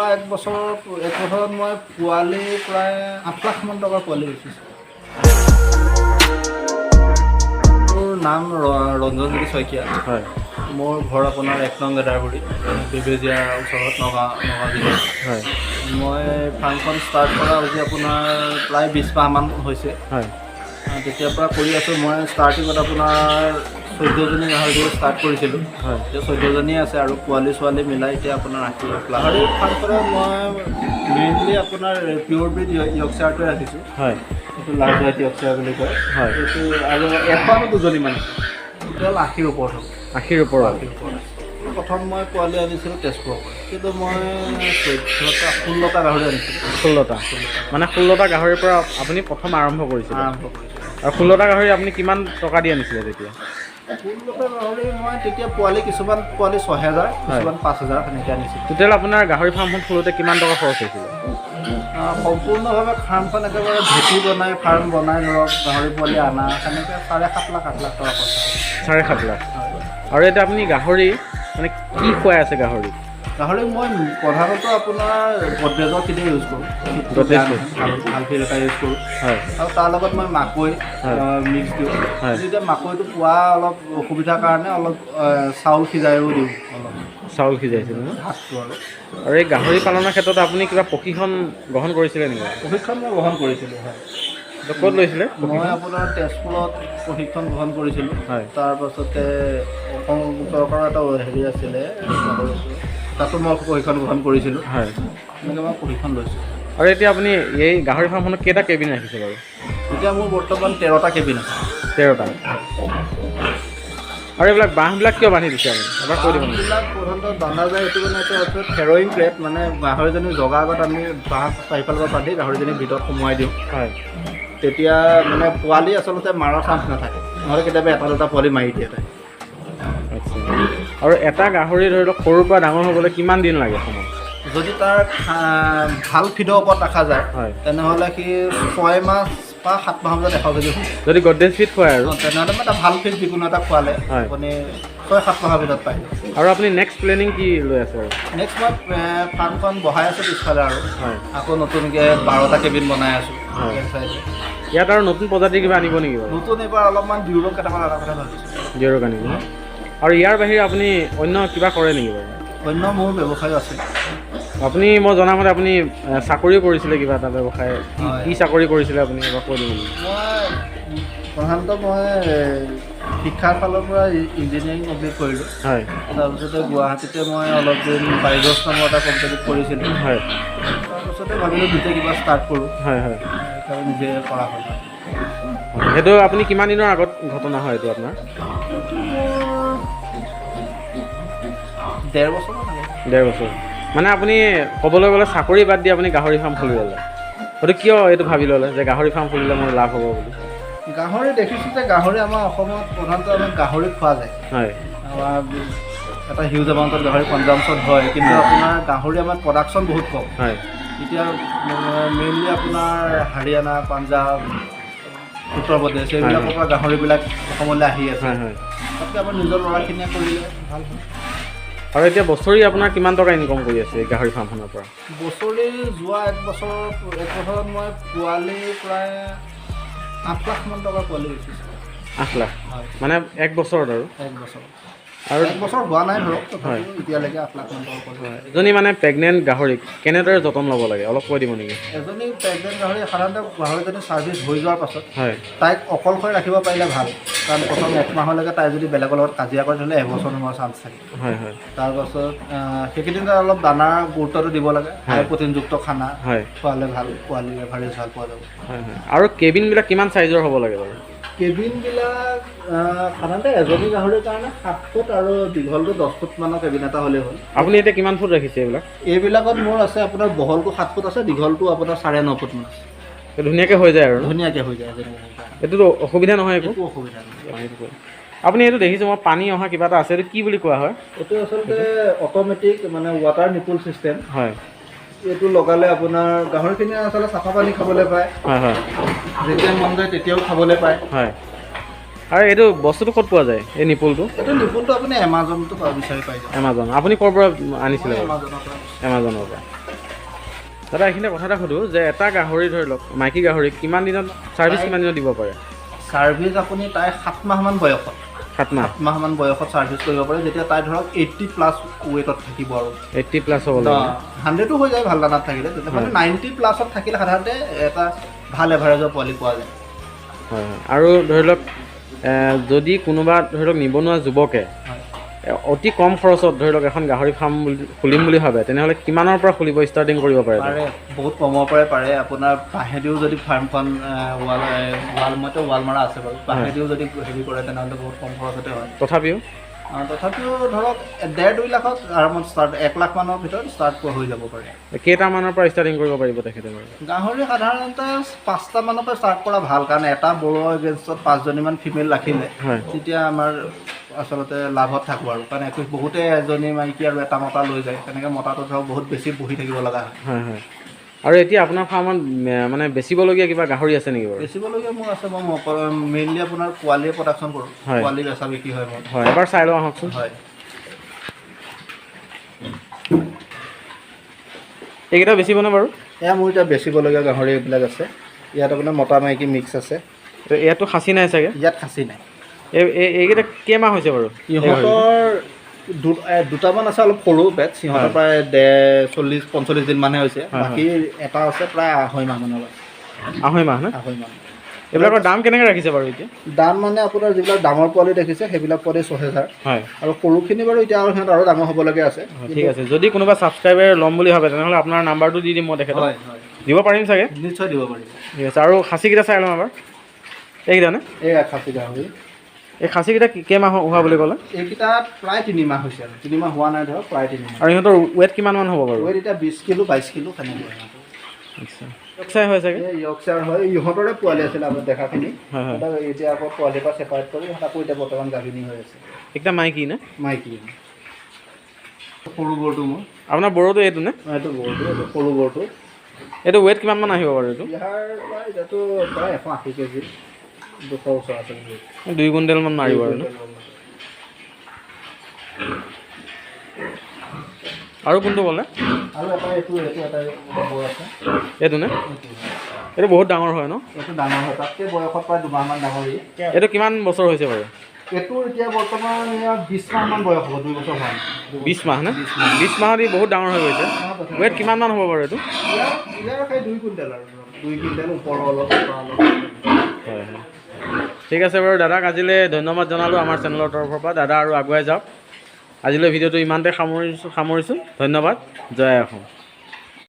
এক বছৰত মই পোৱালি প্ৰায় 8 লাখ মান টকাৰ পোৱালি বেচিছোঁ। মোৰ নাম ৰঞ্জনজ্যোতি শইকীয়া। হয়। মোৰ ঘৰ আপোনাৰ 1 নং গেদাৰগুৰি, বেবেজীয়াৰ ওচৰত নগাঁও জিলাত। হয়। মই ফাৰ্মখন ষ্টাৰ্ট কৰা আজি আপোনাৰ প্ৰায় 20 মাহমান হৈছে। হয়। তেতিয়াৰ পৰা কৰি আছোঁ। মই ষ্টাৰ্টিঙত আপোনাৰ 14জনী গাহৰি ষ্টাৰ্ট কৰিছিলোঁ। হয়। এতিয়া 14জনীয়ে আছে আৰু পোৱালি ছোৱালী মিলাই এতিয়া আপোনাৰ 80 লাখ। গাহৰি ফাৰ্মখনত মই মেইনলি আপোনাৰ পিয়'ৰ ব্ৰিড য়ৰ্কশ্বায়াৰটোৱে ৰাখিছোঁ। হয়। এইটো লাৰ্জ হোৱাইট য়ৰ্কশ্বায়াৰ বুলি কয়। হয়। এইটো আৰু এশ আৰু 2জনী মান আছে। টোটেল 80ৰ ওপৰত হ'ব। 80ৰ ওপৰত। প্ৰথম মই পোৱালি আনিছিলোঁ তেজপুৰৰ পৰা, কিন্তু মই 16টা গাহৰি আনিছিলোঁ। 16টা মানে 16টা গাহৰিৰ পৰা আপুনি প্ৰথম আৰম্ভ কৰিছিলে? আৰম্ভ কৰিছিলোঁ। আৰু 16টা গাহৰি আপুনি কিমান টকা দি আনিছিলে তেতিয়া? 16টা গাহৰি মই তেতিয়া কিছুমান পোৱালি 6000, কিছুমান 5000 সেনেকৈ আনিছিলোঁ। টোটেল আপোনাৰ গাহৰি ফাৰ্মখন খোলোতে কিমান টকা খৰচ হৈছিলে? সম্পূৰ্ণভাৱে ফাৰ্মখন একেবাৰে ভেটি বনাই ফাৰ্ম বনাই ধৰক গাহৰি পোৱালি আনা সেনেকৈ 7.5 লাখ 8 লাখ টকা খৰচ হয়। 7.5 লাখ। আৰু এতিয়া আপুনি গাহৰি মানে কি খুৱাই আছে গাহৰি? গাহৰি মই প্ৰধানতঃ আপোনাৰ গডৰেজৰখিনি ইউজ কৰোঁ। ভাল ফিড এটা ইউজ কৰোঁ। হয়। আৰু তাৰ লগত মই মাকৈ মিক্স দিওঁ। যেতিয়া মাকৈটো পোৱা অলপ অসুবিধাৰ কাৰণে অলপ চাউল সিজাইও দিওঁ। অলপ চাউল সিজাইছিল ভাতটো আৰু এই গাহৰি পালনৰ ক্ষেত্ৰত আপুনি কিবা প্ৰশিক্ষণ গ্ৰহণ কৰিছিলে নেকি? প্ৰশিক্ষণ মই গ্ৰহণ কৰিছিলোঁ। হয়। ক'ত লৈছিলে? মই আপোনাৰ তেজপুৰত প্ৰশিক্ষণ গ্ৰহণ কৰিছিলোঁ। হয়। তাৰপাছতে অসম চৰকাৰৰ এটা হেৰি আছিলে, তাতো মই প্ৰশিক্ষণ গ্ৰহণ কৰিছিলোঁ। হয়। এনেকৈ মই প্ৰশিক্ষণ লৈছোঁ। আৰু এতিয়া আপুনি এই গাহৰি ফাৰ্মখনত কেইটা কেবিন ৰাখিছে বাৰু? এতিয়া মোৰ বৰ্তমান 13টা কেবিন আছে। 13টা। আৰু এইবিলাক বাঁহবিলাক কিয় বান্ধি দিছে আপুনি? এবাৰ কৈ দিব নেকি? বাঁহবিলাক প্ৰধানতঃ বান্ধা যায় এইটো মানে এটা আছে ফেৰয়িং প্লেট, মানে গাহৰিজনী জগাৰ আগত আমি বাঁহ চাৰিফালৰ পৰা বান্ধি গাহৰিজনী ভিতৰত সোমোৱাই দিওঁ। হয়। তেতিয়া মানে পোৱালি আচলতে মাৰাৰ চান্স নাথাকে, নহ'লে কেতিয়াবা এটা দুটা পোৱালি মাৰি দিয়ে তাই। আচ্ছা। আৰু এটা গাহৰি ধৰি লওক সৰুৰ পৰা ডাঙৰ হ'বলৈ কিমান দিন লাগে সময়? যদি তাৰ ভাল ফিডৰ ওপৰত ৰখা যায়, হয়, তেনেহ'লে সি 6 মাহ বা 7 মাহৰ ভিতৰত 100 কেজি হয়। যদি গডৰেজ ফিড খুৱায় আৰু তেনেহ'লে এটা ভাল ফিড যিকোনো এটা খোৱালে আপুনি 6-7 মাহৰ ভিতৰত পায়। আৰু আপুনি নেক্সট প্লেনিং কি লৈ আছে আৰু? নেক্সট মই ফাৰ্মখন বহাই আছোঁ পিছফালে আৰু আকৌ নতুনকৈ 12টা কেবিন বনাই আছোঁ। ইয়াত আৰু নতুন প্ৰজাতিৰ কিবা আনিব নেকি বাৰু? নতুন এইবাৰ অলপমান ডিউৰক কেইটামান অনাৰ কথা ভাবিছোঁ। ডিউৰক আনিব। আৰু ইয়াৰ বাহিৰে আপুনি অন্য কিবা কৰে নেকি বাৰু? অন্য মোৰ ব্যৱসায় আছে। আপুনি মই জনামতে আপুনি চাকৰিও কৰিছিলে কিবা এটা ব্যৱসায়, কি চাকৰি কৰিছিলে আপুনি এবাৰ কৈ দিব নেকি? মই প্ৰধানতঃ মই শিক্ষাৰ ফালৰ পৰা ইঞ্জিনিয়াৰিং কমপ্লিট কৰিলোঁ। হয়। তাৰপিছতে গুৱাহাটীতে মই অলপ দিন বাইজছ নামৰ এটা কোম্পানীত কৰিছিলোঁ। হয়। তাৰপিছতে ভাবিলোঁ নিজে কিবা ষ্টাৰ্ট কৰোঁ। হয় হয়। সেইকাৰণে নিজে কৰা হ'ল। সেইটো আপুনি কিমান দিনৰ আগত ঘটনা হয় এইটো আপোনাৰ? 1.5 বছৰ মান। 1.5 বছৰ। মানে আপুনি ক'বলৈ গ'লে চাকৰি বাদ দি আপুনি গাহৰি ফাৰ্ম খুলি ল'লে। সেইটো কিয় এইটো ভাবি ল'লে যে গাহৰি ফাৰ্ম খুলিলে মোৰ লাভ হ'ব বুলি? গাহৰি দেখিছোঁ যে গাহৰি আমাৰ অসমত প্ৰধানতঃ আমি গাহৰি খোৱা যায়। হয়। আমাৰ এটা হিউজ এমাউণ্টত গাহৰি কনজাম্পশ্যন হয়, কিন্তু আপোনাৰ গাহৰি আমাৰ প্ৰডাকশ্যন বহুত কম। হয়। এতিয়া মেইনলি আপোনাৰ হাৰিয়ানা, পাঞ্জাৱ, উত্তৰ প্ৰদেশ এইবিলাকৰ পৰা গাহৰিবিলাক অসমলৈ আহি আছে। হয় হয়। তাতকৈ আমাৰ নিজৰ ল'ৰাখিনিয়ে কৰিলে ভাল হয়। আৰু এতিয়া বছৰি আপোনাৰ কিমান টকা ইনকম কৰি আছে এই গাহৰি ফাৰ্মখনৰ পৰা? বছৰি যোৱা এক বছৰত মই পোৱালি প্ৰায় 8 লাখ মান টকাৰ পোৱালি বেচিছোঁ। 8 লাখ? হয়। মানে এক বছৰত আৰু? এক বছৰ। আৰু 1 বছৰ হোৱা নাই ধৰক, তথাপিও এতিয়ালৈকে 8 লাখ মান টকা পোৱালি। এজনী মানে প্ৰেগনেণ্ট গাহৰিক কেনেদৰে যতন ল'ব লাগে অলপ কৈ দিব নেকি? এজনী প্ৰেগনেণ্ট গাহৰি সাধাৰণতে গাহৰিজনী ছাৰ্ভিচ হৈ যোৱাৰ পাছত তাইক অকলশৰে ৰাখিব পাৰিলে ভাল, কাৰণ প্ৰথম 1 মাহলৈকে তাই যদি বেলেগৰ লগত কাজিয়া কৰি দিলে 1 বছৰ নোহোৱাৰ চান্স থাকে। হয় হয়। তাৰপাছত সেইকেইদিন অলপ দানাৰ গুৰুত্বটো দিব লাগে, হাই প্ৰটিনযুক্ত খানা খোৱালে ভাল, পোৱালি এভাৰেজ ভাল পোৱা যাব। হয় হয়। আৰু কেবিনবিলাক কিমান চাইজৰ হ'ব লাগে বাৰু? কেবিনবিলাক সাধাৰণতে এজনী গাহৰিৰ কাৰণে 7 ফুট আৰু দীঘলটো 10 ফুট মানৰ কেবিন এটা হ'লেই হ'ল। আপুনি এতিয়া কিমান ফুট ৰাখিছে এইবিলাক? এইবিলাকত মোৰ আছে আপোনাৰ বহলটো 7 ফুট আছে, দীঘলটো আপোনাৰ 9.5 ফুট মান আছে। ধুনীয়াকৈ হৈ যায় আৰু? ধুনীয়াকৈ হৈ যায়। এইটোতো অসুবিধা নহয় একো? একো অসুবিধা নহয়। আপুনি এইটো দেখিছোঁ মই পানী অহা কিবা এটা আছে, এইটো কি বুলি কোৱা হয়? এইটো আচলতে অট'মেটিক মানে ৱাটাৰ নিপুল চিষ্টেম। হয়। এইটো লগালে আপোনাৰ গাহৰিখিনিয়ে আচলতে চাফা পানী খাবলৈ পায়। হয় হয়। যেতিয়া মন যায় তেতিয়াও খাবলৈ পায়। হয়। আৰু এইটো বস্তুটো ক'ত পোৱা যায় এই নিপুলটো? এইটো নিপুলটো আপুনি এমাজনটো বিচাৰি পাই যায়। এমাজন। আপুনি ক'ৰ পৰা আনিছিলে? এমাজনৰ পৰা। এমাজনৰ পৰা। দাদা এইখিনি কথা এটা সুধোঁ যে এটা গাহৰি ধৰি লওক মাইকী গাহৰি কিমান দিনত ছাৰ্ভিচ কিমান দিনত দিব পাৰে? ছাৰ্ভিচ আপুনি তাই 7 মাহমান বয়সত 7 মাহমান বয়সত ছাৰ্ভিচ কৰিব পাৰে, যেতিয়া তাই ধৰক 80+ ৱেটত থাকিব আৰু 80+ হ'ব লাগে। 100ও হৈ যায় ভাল দানাত থাকিলে, তেতিয়া মানে 90+ থাকিলে সাধাৰণতে এটা ভাল এভাৰেজৰ পোৱালি পোৱা যায়। হয় হয়। আৰু ধৰি লওক যদি কোনোবা ধৰি লওক নিবনুৱা যুৱকে অতি কম খৰচত ধৰি লওক এখন গাহৰি ফাৰ্ম খুলিম বুলি ভাবে, তেনেহ'লে কিমানৰ পৰা খুলিব ষ্টাৰ্টিং কৰিব পাৰে? বহুত কমৰ পৰাই পাৰে। আপোনাৰ বাঁহেদিও যদি ফাৰ্মখন মইতো ৱাল মাৰা আছে বাৰু, বাঁহেদিও যদি হেৰি কৰে তেনেহ'লে বহুত কম খৰচতে হয়। তথাপিও ধৰক 1.5-2 লাখত আৰামত ষ্টাৰ্ট, 1 লাখ মানৰ ভিতৰত ষ্টাৰ্ট হৈ যাব পাৰে। কেইটামানৰ পৰা ষ্টাৰ্টিং কৰিব পাৰিব তেখেতে বাৰু? গাহৰি সাধাৰণতে 5টা মানৰ পৰা ষ্টাৰ্ট কৰা ভাল, কাৰণ এটা বড়ো এগেইনষ্টত 5জনীমান ফিমেল ৰাখিলে তেতিয়া আমাৰ আচলতে লাভত থাকোঁ আৰু, কাৰণ বহুতে এজনী মাইকী আৰু এটা মতা লৈ যায়, তেনেকৈ মতাটো ধৰক বহুত বেছি বহি থাকিব লগা হয়। হয় হয়। আৰু এতিয়া আপোনাৰ ফাৰ্মত মানে বেচিবলগীয়া কিবা গাহৰি আছে নেকি বাৰু? বেচিবলগীয়া মোৰ আছে, মই মেইনলি আপোনাৰ পোৱালিয়ে প্ৰডাকশ্যন কৰোঁ, পোৱালি বেচা বিক্ৰী হয় মোৰ। হয়, এবাৰ চাই লওঁ আহকচোন। হয়, এইকেইটা বেচিবনে বাৰু? এয়া মোৰ এতিয়া বেচিবলগীয়া গাহৰি এইবিলাক আছে। ইয়াত আপোনাৰ মতা মাইকী মিক্স আছে। ইয়াততো খাচী নাই চাগে? ইয়াত খাচী নাই। এইকেইটা কেইমাহ হৈছে বাৰু? ইহঁতৰ দুটামান আছে অলপ সৰু বেটছ, সিহঁতৰ প্ৰায় 40-45 দিনমানহে হৈছে। বাকী এটা আছে প্ৰায় 2.5 মাহ মানৰ আছে। 2.5 মাহ নে? 2.5 মাহ। এইবিলাকৰ দাম কেনেকৈ ৰাখিছে বাৰু এতিয়া? দাম মানে আপোনাৰ যিবিলাক ডাঙৰ পোৱালি দেখিছে সেইবিলাক পোৱালি 6,000। হয়। আৰু সৰুখিনি বাৰু এতিয়া আৰু সিহঁত আৰু ডাঙৰ হ'বলগীয়া আছে। ঠিক আছে, যদি কোনোবা ছাবস্ক্ৰাইবাৰ ল'ম বুলি ভাবে তেনেহ'লে আপোনাৰ নাম্বাৰটো দি দিম মই তেখেতক। হয় হয়, দিব পাৰিম চাগে? নিশ্চয় দিব পাৰিম। ঠিক আছে। আৰু খাচীকেইটা চাই ল'ম এবাৰ। এইকেইটা নে? এয়া খাচী গাহৰি। এই খাচীকেইটা কেইমাহ হোৱা বুলি ক'লে? এইকেইটা প্ৰায় 3 মাহ হৈছে আৰু, 3 মাহ হোৱা নাই ধৰক, প্ৰায় 3 মাহ। আৰু ইহঁতৰ ৱেট কিমানমান হ'ব বাৰু? ৱেট এতিয়া 20 কিলো 22 কিলো তেনেকৈ। আচ্ছা, ইয়ৰ্কশ্বায়াৰ হয় চাগে? ইয়ৰ্কশ্বায়াৰ হয়, ইহঁতৰে পোৱালি আছিলে আগত দেখাখিনি। এতিয়া আকৌ পোৱালিৰ পৰা ছেপাৰেট কৰি আকৌ এতিয়া বৰ্তমান গাভিনী হৈ আছে। এইকেইটা মাইকী নে? মাইকী। সৰু বৰটো মোৰ। আপোনাৰ বড়োটো এইটো নে? এইটো বৰটো, এইটো সৰু বৰটো। এইটো ৱেট কিমানমান আহিব বাৰু এইটো? ইয়াৰ প্ৰায় এতিয়াতো প্ৰায় 180 কেজি, 200 ওচৰ আছে। 2 কুইণ্টেলমান মাৰিব আৰু। আৰু কোনটো ক'লে? আৰু এটা এইটো এটা বৰ আছে। এইটো নে? এইটো বহুত ডাঙৰ হয় ন? এইটো ডাঙৰ হয়, তাতকৈ বয়সত প্ৰায় 2 মাহমান ডাঙৰ। এইটো কিমান বছৰ হৈছে বাৰু? এইটোৰ এতিয়া বৰ্তমান 20 মাহমান বয়স হ'ব, 2 বছৰ হোৱা নাই। 20 মাহ নে? 20 মাহত বহুত ডাঙৰ হৈ গৈছে। ৱেট কিমানমান হ'ব বাৰু এইটো? ইয়াৰ প্ৰায় 2 কুইণ্টেল আৰু, 2 কুইণ্টেল ওপৰৰ অলপ। হয় হয়, ঠিক আছে বাৰু দাদাক আজিলৈ ধন্যবাদ জনালোঁ আমাৰ চেনেলৰ তৰফৰ পৰা। দাদা আৰু আগুৱাই যাওক। আজিলৈ ভিডিঅ'টো ইমানতে সামৰিছোঁ। ধন্যবাদ। জয় অসম।